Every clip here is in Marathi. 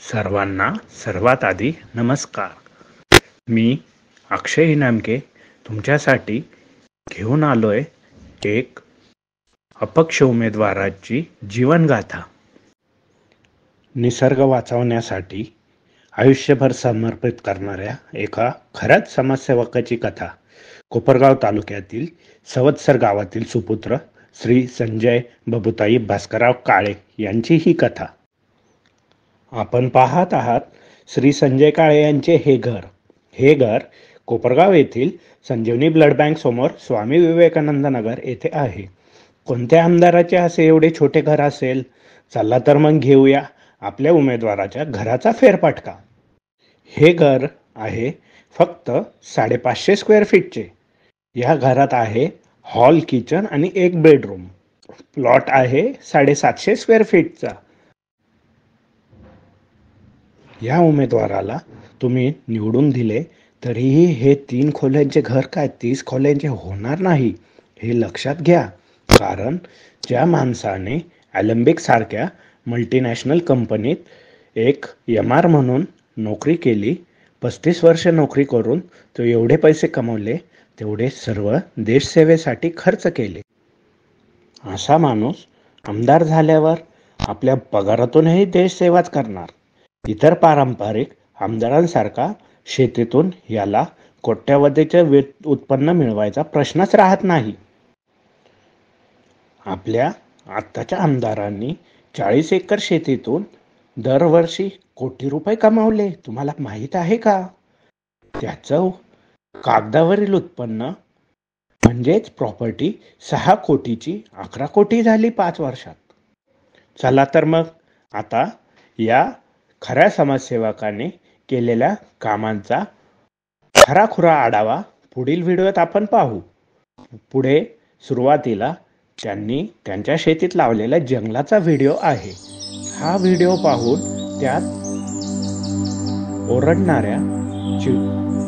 सर्वांना सर्वात आधी नमस्कार. मी अक्षय इनामके तुमच्यासाठी घेऊन आलोय एक अपक्ष उमेदवाराची जीवनगाथा. निसर्ग वाचवण्यासाठी आयुष्यभर समर्पित करणाऱ्या एका खऱ्याच समाजसेवकाची कथा. कोपरगाव तालुक्यातील सवत्सर गावातील सुपुत्र श्री संजय बबुताई भास्करराव काळे यांची ही कथा. आपण पाहत आहात श्री संजय काळे यांचे हे घर कोपरगाव येथील संजीवनी ब्लड बँक समोर स्वामी विवेकानंद नगर येथे आहे. कोणत्या आमदाराचे असे एवढे छोटे घर असेल? चला तर मग घेऊया आपल्या उमेदवाराच्या घराचा फेरफटका. हे घर आहे फक्त 550 स्क्वेअर फीटचे. या घरात आहे हॉल, किचन आणि एक बेडरूम. प्लॉट आहे 750 स्क्वेअर फीटचा. या उमेदवाराला तुम्ही निवडून दिले तरीही हे 3 खोल्यांचे घर काय 30 खोल्यांचे होणार नाही, हे लक्षात घ्या. कारण ज्या माणसाने ॲलेम्बिक सारख्या मल्टीनॅशनल कंपनीत एक MR म्हणून नोकरी केली, 35 वर्ष नोकरी करून तो एवढे पैसे कमवले, तेवढे सर्व देशसेवेसाठी खर्च केले. असा माणूस आमदार झाल्यावर आपल्या पगारातूनही देशसेवाच करणार. इतर पारंपरिक आमदारांसारखा शेतीतून याला कोट्यावधीचे उत्पन्न मिळवायचा प्रश्नच राहत नाही. आपल्या आत्ताच्या आमदारांनी 40 एकर शेतीतून दरवर्षी कोटी रुपये कमावले. तुम्हाला माहीत आहे का? त्याचं कागदावरील उत्पन्न म्हणजेच प्रॉपर्टी 6 कोटीची 11 कोटी झाली 5 वर्षात. चला तर मग आता या खऱ्या समाजसेवकाने केलेल्या कामांचा खराखुरा आढावा पुढील व्हिडिओत आपण पाहू. पुढे सुरुवातीला त्यांनी त्यांच्या शेतीत लावलेल्या जंगलाचा व्हिडिओ आहे. हा व्हिडिओ पाहून त्यात ओरडणाऱ्या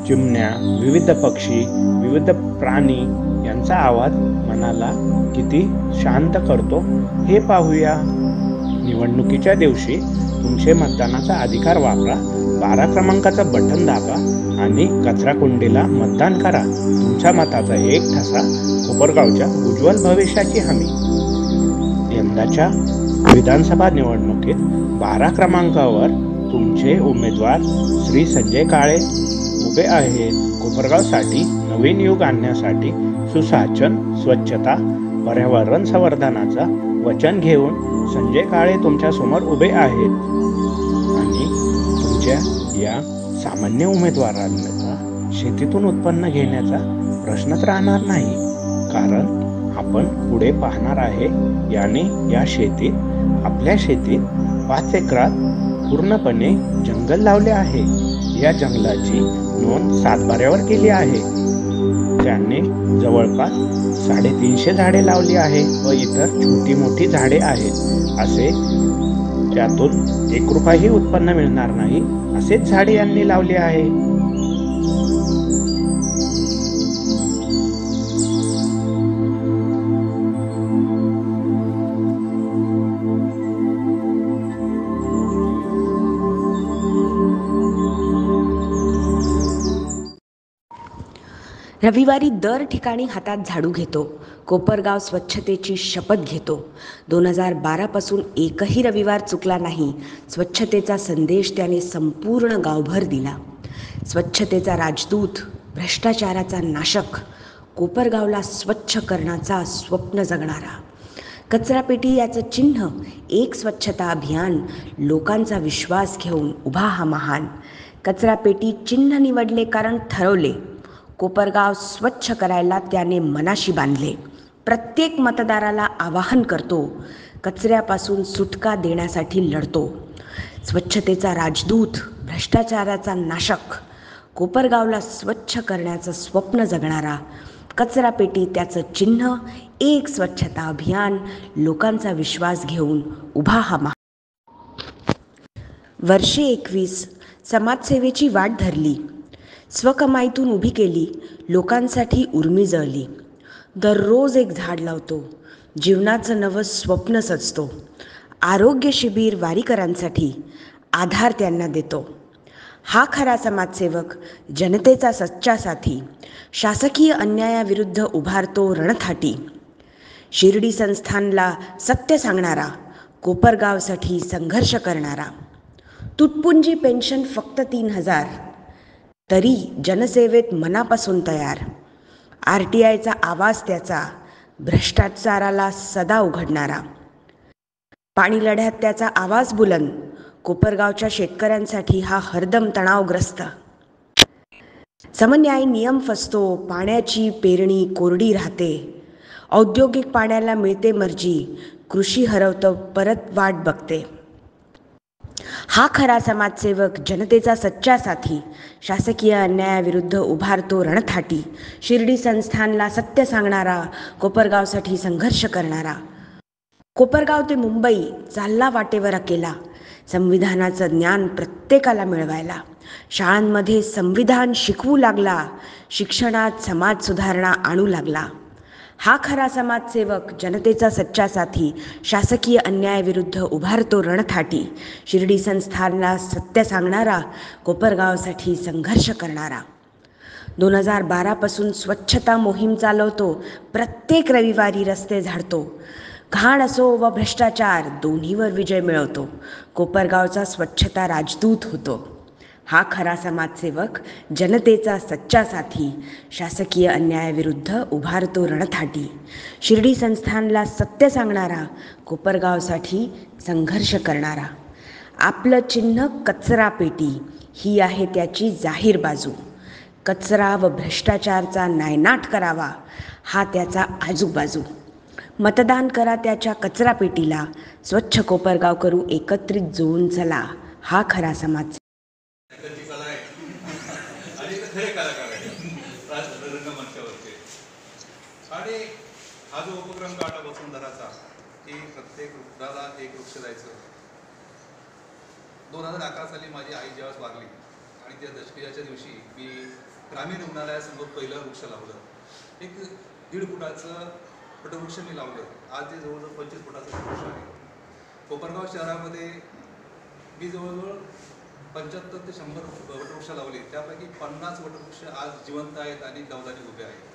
चिमण्या, विविध पक्षी, विविध प्राणी यांचा आवाज मनाला किती शांत करतो हे पाहूया. निवडणुकीच्या दिवशी तुमचे मतदानाचा अधिकार वापरा. 12 क्रमांकाचं बटन दाबा आणि कचरा कुंडीला मतदान करा. तुमच्या मताचा एक ठसा कोपरगावच्या उज्ज्वल भविष्याची हमी. यंदाच्या विधानसभा निवडणुकीत 12 क्रमांकावर तुमचे उमेदवार श्री संजय काळे उभे आहेत. कोपरगावसाठी नवीन युग आणण्यासाठी सुशासन, स्वच्छता, पर्यावरण संवर्धनाचा वचन घेऊन संजय काळे तुमच्या समोर उभे आहेत. आणि तुमच्या या सामान्य उमेदवारांना शेतीतून उत्पन्न घेण्याचा प्रश्नच राहणार नाही. कारण आपण पुढे पाहणार आहे. याने या शेतीत, आपल्या शेतीत 5 एकरात पूर्णपणे जंगल लावले आहे. या जंगलाची नोंद 7 बाऱ्यावर केली आहे. त्यांनी जवळपास 350 झाडे लावली आहे व इतर छोटी मोठी झाडे आहेत. असे त्यातून 1 रुपयाही उत्पन्न मिळणार नाही असेच झाडे यांनी लावली आहे. रविवारी दर ठिकाणी हातात झाडू घेतो. कोपरगाव स्वच्छतेची शपथ घेतो. 2012 पासून एकही रविवार चुकला नाही. स्वच्छतेचा संदेश त्याने संपूर्ण गावभर दिला. स्वच्छतेचा राजदूत, भ्रष्टाचाराचा नाशक, कोपरगावला स्वच्छ करण्याचा स्वप्न जगणारा. कचरापेटी याचं चिन्ह, एक स्वच्छता अभियान, लोकांचा विश्वास घेऊन उभा हा महान. कचरापेटी चिन्ह निवडले कारण ठरवले, कोपरगाव स्वच्छ करायला त्याने मनाशी बांधले. प्रत्येक मतदाराला आवाहन करतो, कचऱ्यापासून सुटका देण्यासाठी लढतो. स्वच्छतेचा राजदूत, भ्रष्टाचाराचा नाशक, कोपरगावला स्वच्छ करण्याचं स्वप्न जगणारा. कचरापेटी त्याचं चिन्ह, एक स्वच्छता अभियान, लोकांचा विश्वास घेऊन उभा हा वर्षे 21 समाजसेवेची वाट धरली. स्वकमाईतून उभी केली, लोकांसाठी उर्मी जळली. दररोज एक झाड लावतो, जीवनाचं नवं स्वप्न सजतो. आरोग्य शिबिर वारीकरांसाठी, आधार त्यांना देतो. हा खरा समाजसेवक, जनतेचा सच्चा साथी, शासकीय अन्यायाविरुद्ध उभारतो रणथाटी. शिर्डी संस्थानला सत्य सांगणारा, कोपरगावसाठी संघर्ष करणारा. तुटपुंजी पेन्शन फक्त 3,000, तरी जनसेवेत मनापासून तयार. RTIचा आवाज त्याचा, भ्रष्टाचाराला सदा उघडणारा. पाणी लढ्यात त्याचा आवाज बुलंद, कोपरगावच्या शेतकऱ्यांसाठी हा हरदम तणावग्रस्त. समन्यायी नियम फसतो, पाण्याची पेरणी कोरडी राहते. औद्योगिक पाण्याला मिळते मर्जी, कृषी हरवतं परत वाट बघते. हा खरा समाजसेवक, जनतेचा सच्चा साथी, शासकीय अन्यायाविरुद्ध उभारतो रणथाटी. शिर्डी संस्थानला सत्य सांगणारा, कोपरगावसाठी संघर्ष करणारा. कोपरगाव ते मुंबई चालला वाटेवर अकेला, संविधानाचं ज्ञान प्रत्येकाला मिळवायला. शाळांमध्ये संविधान शिकवू लागला, शिक्षणात समाज सुधारणा आणू लागला. हा खरा समाजसेवक, जनतेचा सच्चा साथी, शासकीय अन्यायाविरुद्ध उभारतो रणथाटी. शिर्डी संस्थानला सत्य सांगणारा, कोपरगावसाठी संघर्ष करणारा. 2012 पासून स्वच्छता मोहीम चालवतो, प्रत्येक रविवारी रस्ते झाडतो. घाण असो व भ्रष्टाचार, दोन्हीवर विजय मिळवतो. कोपरगावचा स्वच्छता राजदूत होतो. हा खरा समाजसेवक, जनतेचा सच्चा साथी, शासकीय अन्यायाविरुद्ध उभारतो रणथाटी. शिर्डी संस्थानला सत्य सांगणारा, कोपरगावसाठी संघर्ष करणारा. आपलं चिन्ह कचरा पेटी, ही आहे त्याची जाहीर बाजू. कचरा व भ्रष्टाचारचा नायनाट करावा, हा त्याचा आजूबाजू. मतदान करा त्याच्या कचरा पेटीला, स्वच्छ कोपरगाव करू एकत्रित जुळून चला. हा खरा समाज. आणि हा जो उपक्रम काढला वसुंधराचा, की प्रत्येक वृक्षाला एक वृक्ष द्यायचं. 2011 साली माझी आई जेव्हा वारली आणि त्या दशक्रियाच्या दिवशी मी ग्रामीण रुग्णालयासमोर पहिलं वृक्ष लावलं. एक 1.5 फुटाचं वटवृक्ष मी लावलं. आज ते जवळजवळ 25 फुटाचं वृक्ष आहे. कोपरगाव शहरामध्ये मी जवळजवळ 75 ते 100 वटवृक्ष लावले. त्यापैकी 50 वटवृक्ष आज जिवंत आहेत आणि गवताने उभे आहेत.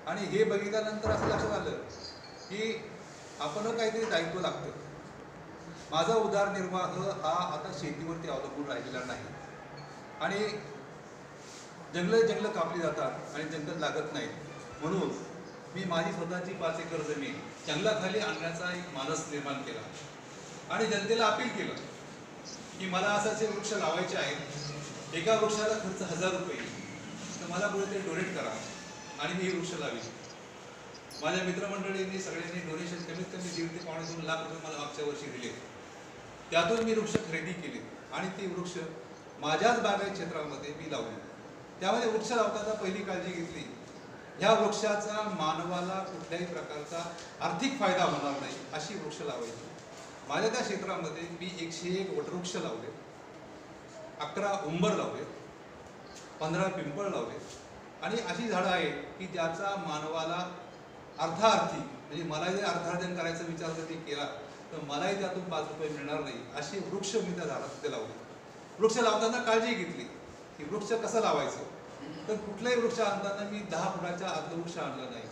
आणि हे बघितल्यानंतर असं लक्षात आलं की आपण काहीतरी दायित्व लागतं. माझा उदरनिर्वाह हा आता शेतीवरती अवलंबून राहिलेला नाही. आणि जंगलं कापली जातात आणि जंगल लागत नाही, म्हणून मी माझी स्वतःची 5 एकर जमीन जंगलाखाली आणण्याचा एक मानस निर्माण केला आणि जनतेला अपील केलं की मला असाचे वृक्ष लावायचे आहेत. एका वृक्षाला खर्च 1000 रुपये, तर मला बोलते डोनेट करा आणि मी हे वृक्ष लावी. माझ्या मित्रमंडळींनी सगळ्यांनी डोनेशन कमीत कमी 1.5 ते 2.5 लाख रुपये मला मागच्या वर्षी दिले. त्यातून मी वृक्ष खरेदी केले आणि ते वृक्ष माझ्याच बागायत क्षेत्रामध्ये मी लावले. त्यामध्ये वृक्ष लावताना पहिली काळजी घेतली, ह्या वृक्षाचा मानवाला कुठल्याही प्रकारचा आर्थिक फायदा होणार नाही अशी वृक्ष लावायची. माझ्या त्या क्षेत्रामध्ये मी 101 वटवृक्ष लावले, 11 उंबर लावले, 15 पिंपळ लावले आणि अशी झाडं आहेत की ज्याचा मानवाला अर्थार्थी, म्हणजे मला जर अर्थार्जन करायचा विचार जर केला तर मलाही त्यातून 5 रुपये मिळणार नाही अशी वृक्ष मी त्या झाडात तिथे लावले. वृक्ष लावताना काळजी घेतली की वृक्ष कसं लावायचं. तर कुठलाही वृक्ष आणताना मी 10 फुटाच्या आतलं वृक्ष आणलं नाही.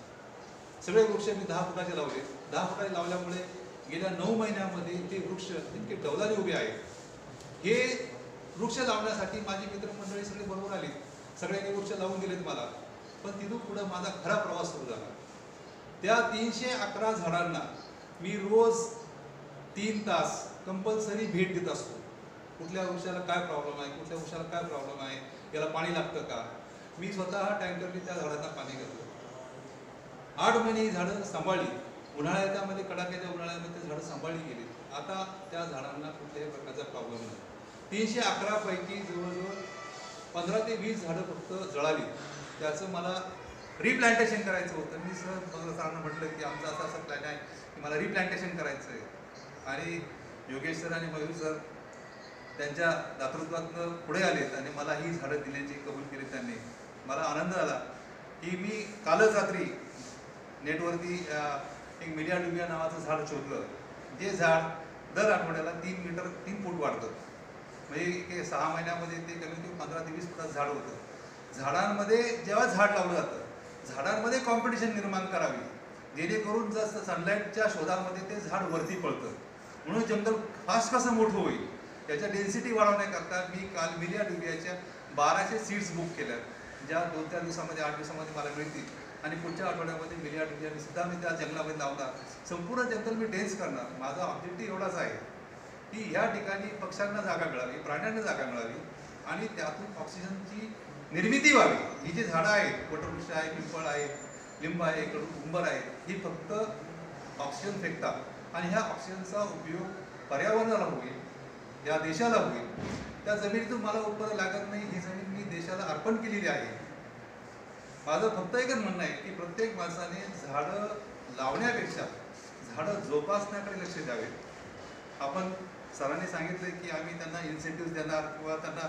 सगळे वृक्ष मी 10 फुटाचे लावले. 10 फुटाचे लावल्यामुळे गेल्या 9 महिन्यामध्ये ते वृक्ष इतके डौलाने उभे आहेत. हे वृक्ष लावण्यासाठी माझी मित्रमंडळी सगळे बरोबर आली, सगळ्यांनी वृक्ष लावून दिलेत मला. पण तिथून पुढं माझा खरा प्रवास सुरू झाला. त्या 311 झाडांना मी रोज 3 तास कंपल्सरी भेट देत असतो. कुठल्या वृक्षाला काय प्रॉब्लेम आहे, कुठल्या वृक्षाला काय प्रॉब्लेम आहे, याला पाणी लागतं का. मी स्वतः टँकरने त्या झाडांना पाणी घातलं. 8 महिने ही झाडं सांभाळली. उन्हाळ्यामध्ये, कडाक्याच्या उन्हाळ्यामध्ये ते झाडं सांभाळली गेली. आता त्या झाडांना कुठल्याही प्रकारचा प्रॉब्लेम नाही. 311 पैकी जवळजवळ 15 ते 20 झाडं फक्त जळाली. त्याचं मला रिप्लांटेशन करायचं होतं. मी सरांना म्हटलं की आमचा असा प्लॅन आहे की मला रिप्लांटेशन करायचं आहे. आणि योगेश सर आणि मयूर सर त्यांच्या दातृत्वातनं पुढे आलेत आणि मला ही झाडं दिल्याची कबूल केली त्यांनी. मला आनंद झाला की मी कालच रात्री नेटवरती एक मीडिया नावाचं झाड शोधलं. जे झाड दर आठवड्याला 3 फूट वाढतं. म्हणजे 6 महिन्यामध्ये ते कमीत कमी 15 ते 20 फुटाचं झाड होतं. झाडांमध्ये जेव्हा झाड लावलं जातं, झाडांमध्ये कॉम्पिटिशन निर्माण करावी, जेणेकरून जसं सनलाईटच्या शोधामध्ये ते झाड वरती पळतं. म्हणून जंगल फास्ट कसं मोठं होईल त्याच्या डेन्सिटी वाढवण्याकरता मी काल मिलिया डुबियाच्या 1200 सीड्स बुक केल्या, ज्या 2-4 दिवसामध्ये 8 दिवसामध्ये मला मिळतील. आणि पुढच्या आठवड्यामध्ये मिलिया डुबियाने सुद्धा मी त्या जंगलामध्ये लावणार. संपूर्ण जंगल मी डेन्स करणार. माझा ऑब्जेक्टिव्ह एवढाच आहे की या ठिकाणी पक्ष्यांना जागा मिळावी, प्राण्यांना जागा मिळावी आणि त्यातून ऑक्सिजनची निर्मिती व्हावी. ही जी झाडं आहेत, वटवृक्ष आहे, पिंपळ आहे, लिंब आहे, उंबर आहे, ही फक्त ऑक्सिजन फेकतात आणि ह्या ऑक्सिजनचा उपयोग पर्यावरणाला होईल, या देशाला होईल. त्या जमिनीतून मला उत्पन्न लागत नाही. ही जमीन मी देशाला अर्पण केलेली आहे. माझं फक्त एकच म्हणणं आहे की प्रत्येक माणसाने झाडं लावण्यापेक्षा झाडं जोपासण्याकडे लक्ष द्यावे. आपण सरांनी सांगितलं की आम्ही त्यांना इन्सेंटिव्ह देणार किंवा त्यांना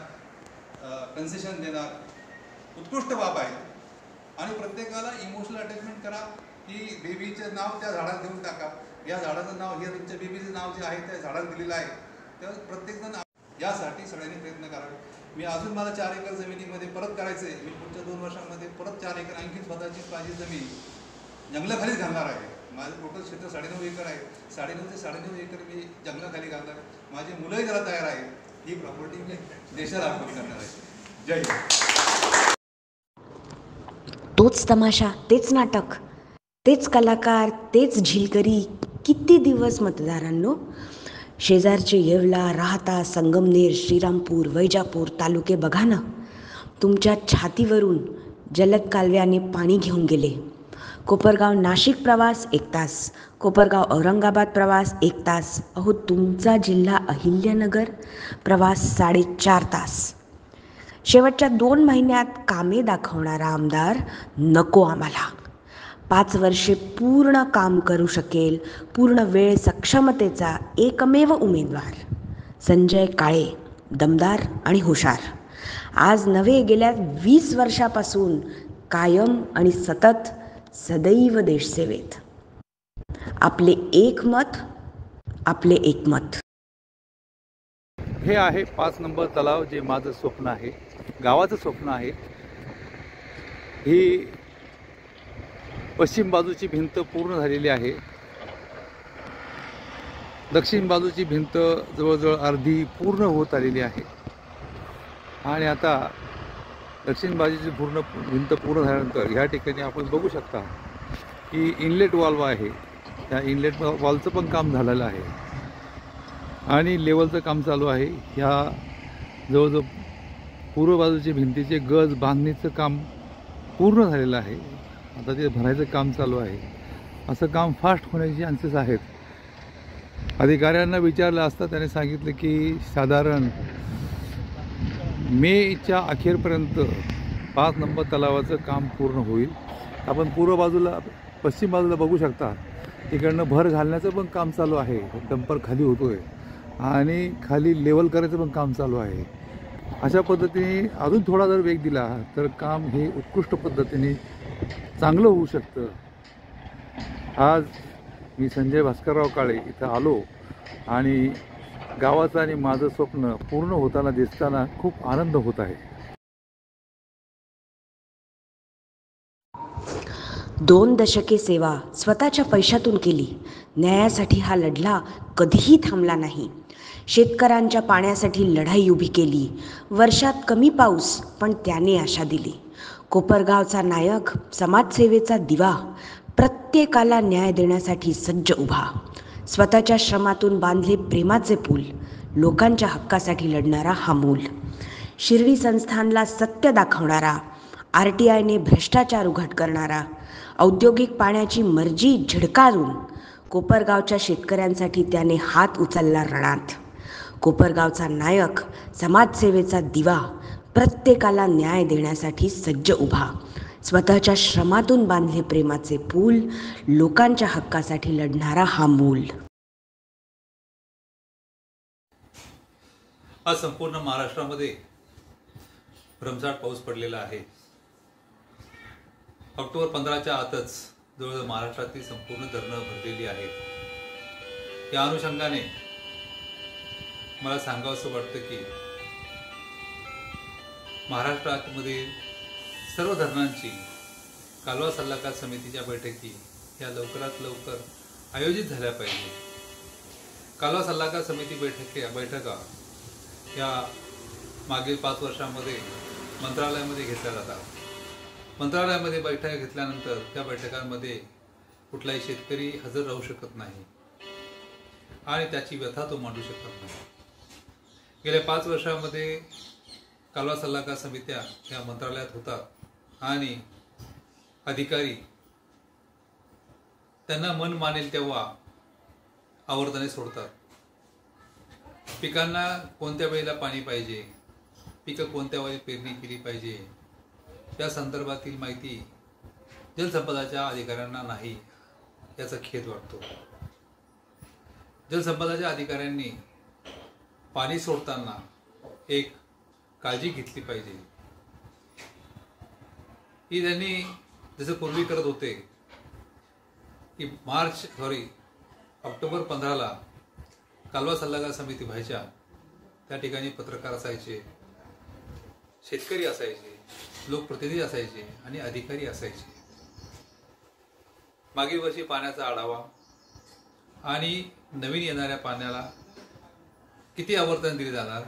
कन्सेशन देणार, उत्कृष्ट बाब आहे. आणि प्रत्येकाला इमोशनल अटॅचमेंट करा की बेबीचं नाव त्या झाडाला देऊन टाका, या झाडाचं नाव हे तुमच्या बेबीचं नाव जे आहे त्या झाडाला दिलेलं आहे. तर प्रत्येकजण यासाठी सगळ्यांनी प्रयत्न करावे. मी अजून मला 4 एकर जमिनीमध्ये परत करायचं आहे. मी पुढच्या 2 वर्षांमध्ये परत 4 एकर आणखी स्वतःची माझी जमीन जंगलाखालीच घालणार आहे. माझं टोटल क्षेत्र 9.5 एकर आहे. 9.5 ते 9.5 एकर मी जंगलाखाली घालणार आहे. माझे मुलंही जरा तयार आहेत. ही प्रॉपर्टी मी देशाला अर्पण करणार आहे. जय हिंद. तोच तमाशा, तेच नाटक, तेच कलाकार, तेच झिलकरी. किती दिवस मतदारांनो? शेजारचे येवला, राहता, संगमनेर, श्रीरामपूर, वैजापूर तालुके बघा ना. तुमच्या छातीवरून जलद कालव्याने पाणी घेऊन गेले. कोपरगाव नाशिक प्रवास 1 तास, कोपरगाव औरंगाबाद प्रवास 1 तास. अहो, तुमचा जिल्हा अहिल्यानगर प्रवास 4.5 तास. शेवटच्या 2 महिन्यात कामे दाखवणारा आमदार नको आम्हाला. 5 वर्षे पूर्ण काम करू शकेल, पूर्ण वेळ सक्षमतेचा एकमेव उमेदवार संजय काळे, दमदार आणि हुशार. आज नव्हे, गेल्या 20 वर्षापासून कायम आणि सतत सदैव देशसेवेत. आपले एक मत, आपले एकमत. हे आहे 5 नंबर तलाव, जे माझं स्वप्न आहे, गावाचं स्वप्न आहे. ही पश्चिम बाजूची भिंत पूर्ण झालेली आहे. दक्षिण बाजूची भिंत जवळजवळ अर्धी पूर्ण होत आलेली आहे. आणि आता दक्षिण बाजूची भिंत पूर्ण झाल्यानंतर ह्या ठिकाणी आपण बघू शकता की इनलेट वॉल्व आहे. त्या इनलेट वॉलचं पण काम झालेलं आहे आणि लेवलचं काम चालू आहे. ह्या जवळजवळ पूर्व बाजूची भिंतीचे गज बांधणीचं काम पूर्ण झालेलं आहे. आता ते भरायचं काम चालू आहे. असं काम फास्ट होण्याचे चान्सेस आहेत. अधिकाऱ्यांना विचारलं असता त्याने सांगितलं की साधारण मेच्या अखेरपर्यंत 5 नंबर तलावाचं काम पूर्ण होईल. आपण पूर्व बाजूला, पश्चिम बाजूला बघू शकता, तिकडनं भर घालण्याचं पण काम चालू आहे. डंपर खाली होतो आहे आणि खाली लेवल करायचं पण काम चालू आहे. अशा पद्धतीने अजून थोडा जर वेग दिला तर काम हे उत्कृष्ट पद्धतीने चांगलं होऊ शकतं. आज मी संजय भास्करराव काळे इथं आलो आणि गावाचं आणि माझं स्वप्न पूर्ण होताना दिसताना खूप आनंद होत आहे. 2 दशके सेवा स्वतःच्या पैशातून केली. न्यायासाठी हा लढला कधीही थांबला नाही. शेतकऱ्यांच्या पाण्यासाठी लढाई उभी केली. वर्षात कमी पाऊस, पण त्याने आशा दिली. कोपरगावचा नायक, समाजसेवेचा दिवा, प्रत्येकाला न्याय देण्यासाठी सज्ज उभा. स्वतःच्या श्रमातून बांधले प्रेमाचे पूल, लोकांच्या हक्कासाठी लढणारा हा मूल. शिर्डी संस्थानला सत्य दाखवणारा, RTIने भ्रष्टाचार उघड करणारा, औद्योगिक पाण्याची मर्जी झिडकारून कोपरगावच्या शेतकऱ्यांसाठी त्याने हात उचलला रणात. कोपरगावचा नायक, समाजसेवेचा दिवा, प्रत्येकाला न्याय देण्यासाठी सज्ज उभा. स्वतःच्या श्रमातून बांधले प्रेमाचे पूल, लोकांच्या हक्कासाठी लढणारा हा मूल. आज संपूर्ण महाराष्ट्रामध्ये भरमसाठ पाऊस पडलेला आहे. ऑक्टोबर 15च्या आतच जवळजवळ महाराष्ट्रातील संपूर्ण धरणं भरलेली आहेत. या अनुषंगाने मला सांगावंसं वाटतं की महाराष्ट्रामध्ये सर्व धरणांची कालवा सल्लागार समितीच्या बैठकी या लवकरात लवकर आयोजित झाल्या पाहिजे. कालवा सल्लागार समिती बैठका या मागील 5 वर्षांमध्ये मंत्रालयामध्ये घेतल्या जातात. मंत्रालयामध्ये बैठका घेतल्यानंतर त्या बैठकांमध्ये कुठलाही शेतकरी हजर राहू शकत नाही आणि त्याची व्यथा तो मांडू शकत नाही. गेल्या 5 वर्षांमध्ये कालवा सल्लागार समित्या या मंत्रालयात होतात आणि अधिकारी त्यांना मन मानेल तेव्हा आवर्तने सोडतात. पिकांना कोणत्या वेळेला पाणी पाहिजे, पिकं कोणत्या वेळी पेरणी केली पाहिजे या संदर्भातील माहिती जलसंपदाच्या अधिकाऱ्यांना नाही, याचा खेद वाटतो. जलसंपदाच्या अधिकाऱ्यांनी पाणी सोडताना एक काळजी घेतली पाहिजे की त्यांनी जसं पूर्वी करत होते की ऑक्टोबर 15ला कालवा सल्लागार समिती व्हायच्या. त्या ठिकाणी पत्रकार असायचे, शेतकरी असायचे, लोकप्रतिनिधी असायचे आणि अधिकारी असायचे. मागील वर्षी पाण्याचा आढावा आणि नवीन येणाऱ्या पाण्याला किती आवर्तन दिले जाणार,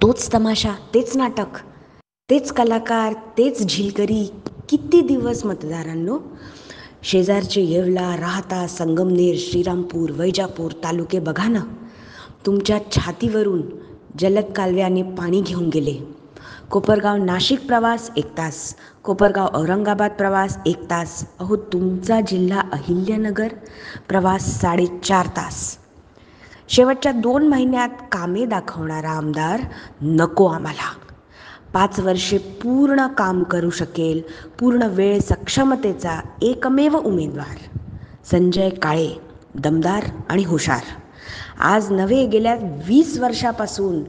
तोच तमाशा, तेच नाटक, तेच कलाकार, तेच झिलकरी. किती दिवस मतदारांनो? शेजारचे येवला, राहता, संगमनेर, श्रीरामपूर, वैजापूर तालुके बघा ना, तुमच्या छातीवरून जलद कालव्याने पाणी घेऊन गेले. कोपरगाव नाशिक प्रवास 1 तास, कोपरगाव औरंगाबाद प्रवास 1 तास. अहो, तुमचा जिल्हा अहिल्यानगर प्रवास 4.5 तास. शेवटच्या 2 महिन्यात कामे दाखवणारा आमदार नको आम्हाला. 5 वर्षे पूर्ण काम करू शकेल, पूर्ण वेळ सक्षमतेचा एकमेव उमेदवार संजय काळे, दमदार आणि हुशार. आज नव्हे, गेल्या 20 वर्षापासून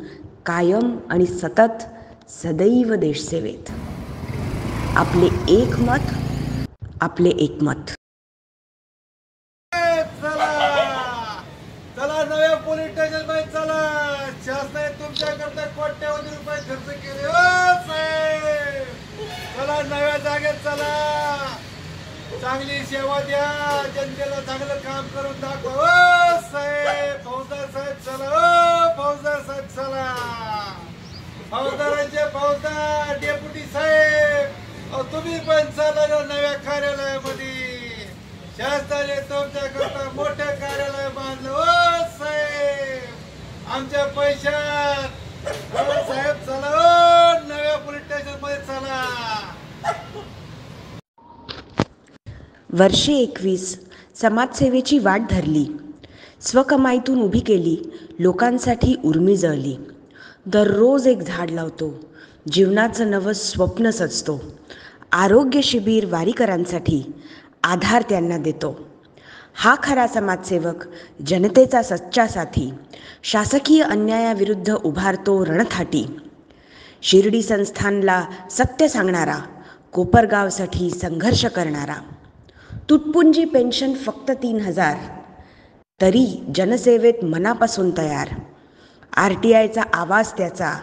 कायम आणि सतत सदैव देशसेवेत. आपले एक मत, आपले एकमत. चला नव्या पोलीस स्टेशन मध्ये चला. शासनाने तुमच्याकरता कोट्यवधी रुपये खर्च केले. ओ साहेब, चला नव्या जागेत चला. चांगली सेवा द्या, जनतेला चांगलं काम करून दाखवा. ओ साहेब, फौजदार साहेब चला. ओ फौजदार साहेब चला. फौजदारांचे फौजदार, डेप्युटी साहेब, तुम्ही पण चला नव्या कार्यालयामध्ये. शासनाने तुमच्याकरता मोठं कार्यालय बांधलं. ओ साहेब, आमच्या पैशात. ओ साहेब चला. ओ नव्या पोलीस स्टेशन मध्ये चला. वर्षे 21 समाजसेवेची वाट धरली. स्वकमाईतून उभी केली, लोकांसाठी उर्मी जळली. दररोज एक झाड लावतो, जीवनाचं नवं स्वप्न सजतो. आरोग्य शिबिर वारीकरांसाठी, आधार त्यांना देतो. हा खरा समाजसेवक, जनतेचा सच्चा साथी. शासकीय अन्यायाविरुद्ध उभारतो रणथाटी. शिर्डी संस्थानला सत्य सांगणारा, कोपरगावसाठी संघर्ष करणारा. तुटपुंजी पेन्शन फक्त 3,000, तरी जनसेवेत मनापासून तयार. RTIचा आवाज त्याचा,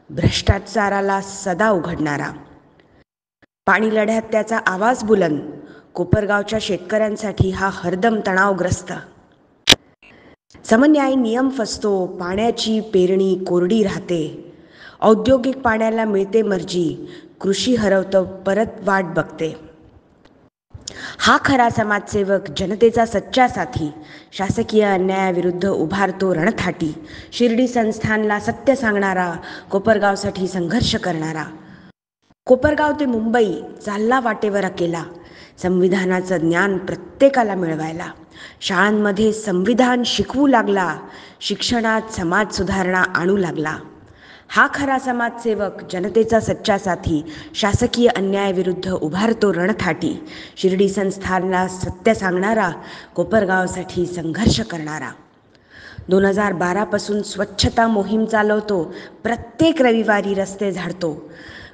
भ्रष्टाचाराला सदा उघडणारा. पाणी लढ्यात त्याचा आवाज बुलंद, कोपरगावच्या शेतकऱ्यांसाठी हा हरदम तणावग्रस्त. समन्यायी नियम फसतो, पाण्याची पेरणी कोरडी राहते. औद्योगिक पाण्याला मिळते मर्जी, कृषी हरवतं परत वाट बघते. हा खरा समाजसेवक, जनतेचा सच्चा साथी. शासकीय अन्यायाविरुद्ध उभारतो रणथाटी. शिर्डी संस्थानला सत्य सांगणारा, कोपरगावसाठी संघर्ष करणारा. कोपरगाव ते मुंबई चालला वाटेवर अकेला. संविधानाचं ज्ञान प्रत्येकाला मिळवायला, शाळांमध्ये संविधान शिकवू लागला, शिक्षणात समाज सुधारणा आणू लागला. हा खरा समाजसेवक, जनतेचा सच्चा साथी, शासकीय अन्यायाविरुद्ध उभारतो रणथाटी, शिर्डी संस्थानला सत्य सांगणारा, कोपरगावसाठी संघर्ष करणारा. 2012 पासून स्वच्छता मोहीम चालवतो, प्रत्येक रविवारी रस्ते झाडतो,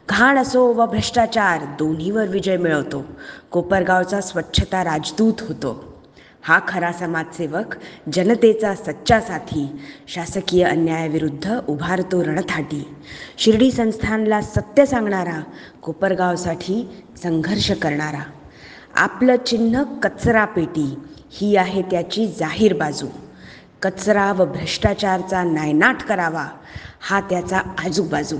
घाण असो व भ्रष्टाचार दोन्हीवर विजय मिळवतो, कोपरगावचा स्वच्छता राजदूत होतो. हा खरा समाजसेवक, जनतेचा सच्चा साथी, शासकीय अन्यायाविरुद्ध उभारतो रणथाटी, शिर्डी संस्थानला सत्य सांगणारा, कोपरगावसाठी संघर्ष करणारा. आपलं चिन्ह कचरा पेटी ही आहे त्याची जाहीर बाजू. कचरा व भ्रष्टाचारचा नायनाट करावा हा त्याचा आजूबाजू.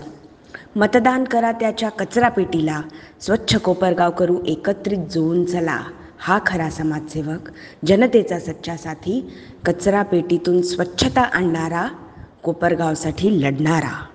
मतदान करा त्याच्या कचरा पेटीला, स्वच्छ कोपरगाव करू एकत्रित जुळून चला. हा खरा समाजसेवक, जनतेचा सच्चा साथी, कचरा पेटीतून स्वच्छता आणणारा, कोपरगावसाठी लढणारा.